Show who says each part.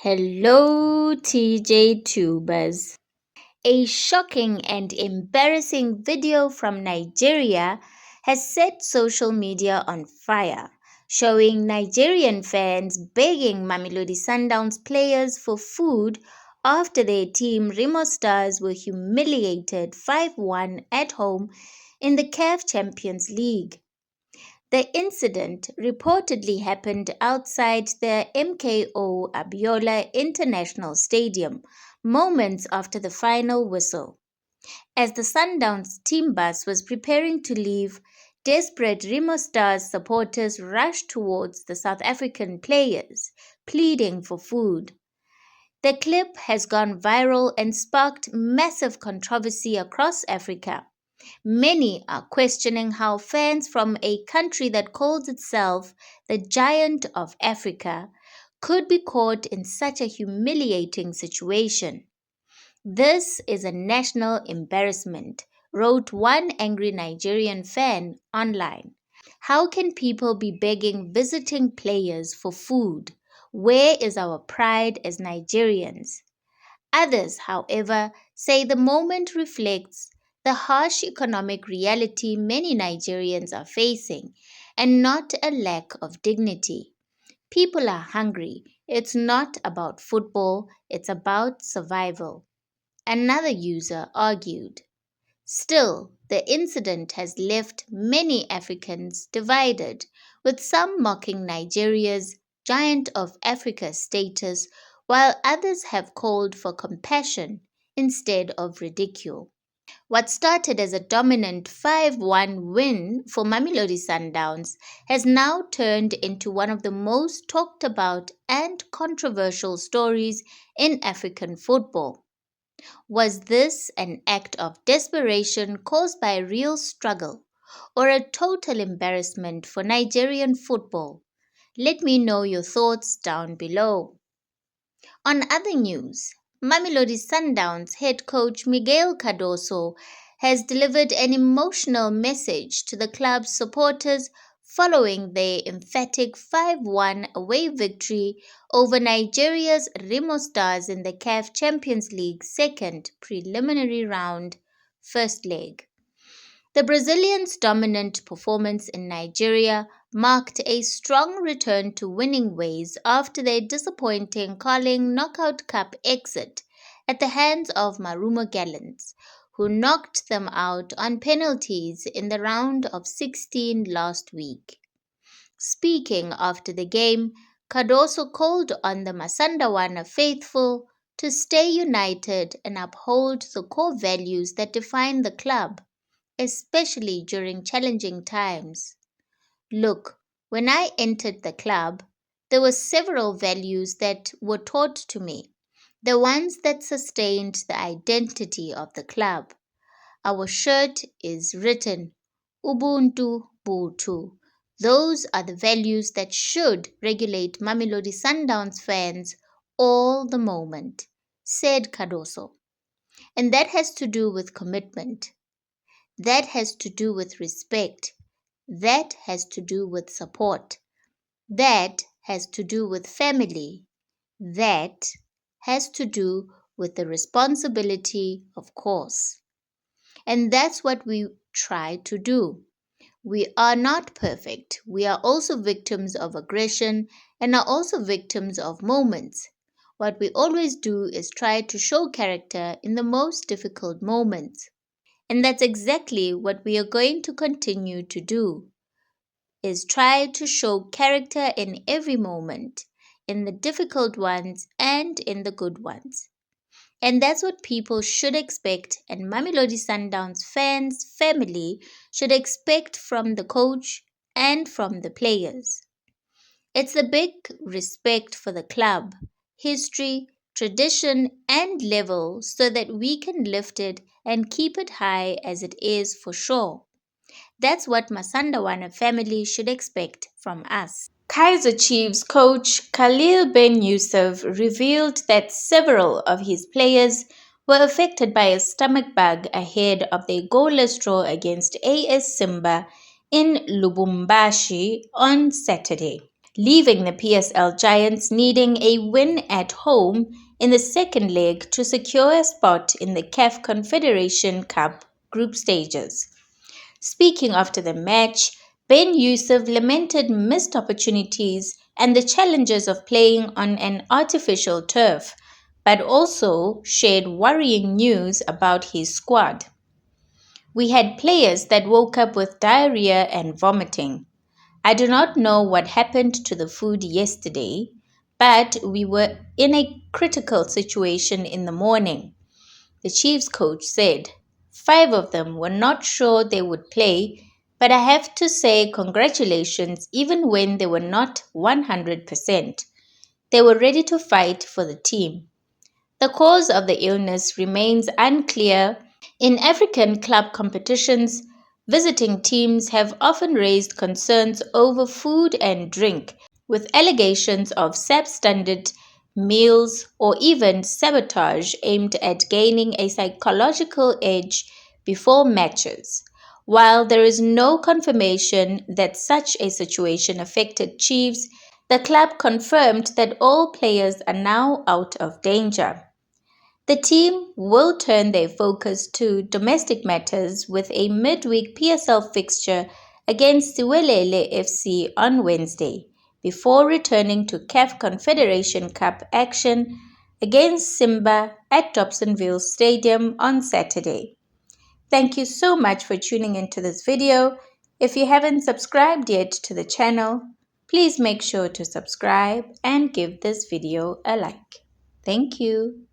Speaker 1: Hello, TJ Tubers. A shocking and embarrassing video from Nigeria has set social media on fire, showing Nigerian fans begging Mamelodi Sundowns players for food after their team Remo Stars were humiliated 5-1 at home in the CAF Champions League. The incident reportedly happened outside the MKO Abiola International Stadium moments after the final whistle. As the Sundowns team bus was preparing to leave, desperate Remo Stars supporters rushed towards the South African players, pleading for food. The clip has gone viral and sparked massive controversy across Africa. Many are questioning how fans from a country that calls itself the Giant of Africa could be caught in such a humiliating situation. This is a national embarrassment, wrote one angry Nigerian fan online. How can people be begging visiting players for food? Where is our pride as Nigerians? Others, however, say the moment reflects the harsh economic reality many Nigerians are facing and not a lack of dignity. People are hungry. It's not about football, it's about survival. Another user argued. Still, the incident has left many Africans divided, with some mocking Nigeria's giant of Africa status, while others have called for compassion instead of ridicule. What started as a dominant 5-1 win for Mamelodi Sundowns has now turned into one of the most talked about and controversial stories in African football. Was this an act of desperation caused by real struggle or a total embarrassment for Nigerian football? Let me know your thoughts down below. On other news, Mamelodi Sundowns head coach Miguel Cardoso has delivered an emotional message to the club's supporters following their emphatic 5-1 away victory over Nigeria's Remo Stars in the CAF Champions League second preliminary round first leg. The Brazilians' dominant performance in Nigeria marked a strong return to winning ways after their disappointing Carling Knockout Cup exit at the hands of Marumo Gallants, who knocked them out on penalties in the round of 16 last week. Speaking after the game, Cardoso called on the Masandawana faithful to stay united and uphold the core values that define the club, especially during challenging times. Look, when I entered the club, there were several values that were taught to me, the ones that sustained the identity of the club. Our shirt is written Ubuntu Butu. Those are the values that should regulate Mamelodi Sundowns fans all the moment, said Cardoso. And that has to do with commitment. That has to do with respect. That has to do with support. That has to do with family. That has to do with the responsibility, of course. And that's what we try to do. We are not perfect. We are also victims of aggression and are also victims of moments. What we always do is try to show character in the most difficult moments. And that's exactly what we are going to continue to do, is try to show character in every moment, in the difficult ones and in the good ones. And that's what people should expect, and Mamelodi Sundowns fans, family, should expect from the coach and from the players. It's a big respect for the club, history, tradition, and level so that we can lift it and keep it high as it is for sure. That's what Masandawana family should expect from us. Kaizer Chiefs coach Khalil Ben Youssef revealed that several of his players were affected by a stomach bug ahead of their goalless draw against AS Simba in Lubumbashi on Saturday. leaving the PSL Giants needing a win at home in the second leg to secure a spot in the CAF Confederation Cup group stages. Speaking after the match, Ben Youssef lamented missed opportunities and the challenges of playing on an artificial turf, but also shared worrying news about his squad. We had players that woke up with diarrhea and vomiting. I do not know what happened to the food yesterday, but we were in a critical situation in the morning, the Chiefs coach said. 5 of them were not sure they would play, but I have to say congratulations even when they were not 100%. They were ready to fight for the team. The cause of the illness remains unclear. In African club competitions, visiting teams have often raised concerns over food and drink, with allegations of substandard meals or even sabotage aimed at gaining a psychological edge before matches. While there is no confirmation that such a situation affected Chiefs, the club confirmed that all players are now out of danger. The team will turn their focus to domestic matters with a midweek PSL fixture against Siwelele FC on Wednesday, before returning to CAF Confederation Cup action against Simba at Dobsonville Stadium on Saturday. Thank you so much for tuning into this video. If you haven't subscribed yet to the channel, please make sure to subscribe and give this video a like. Thank you.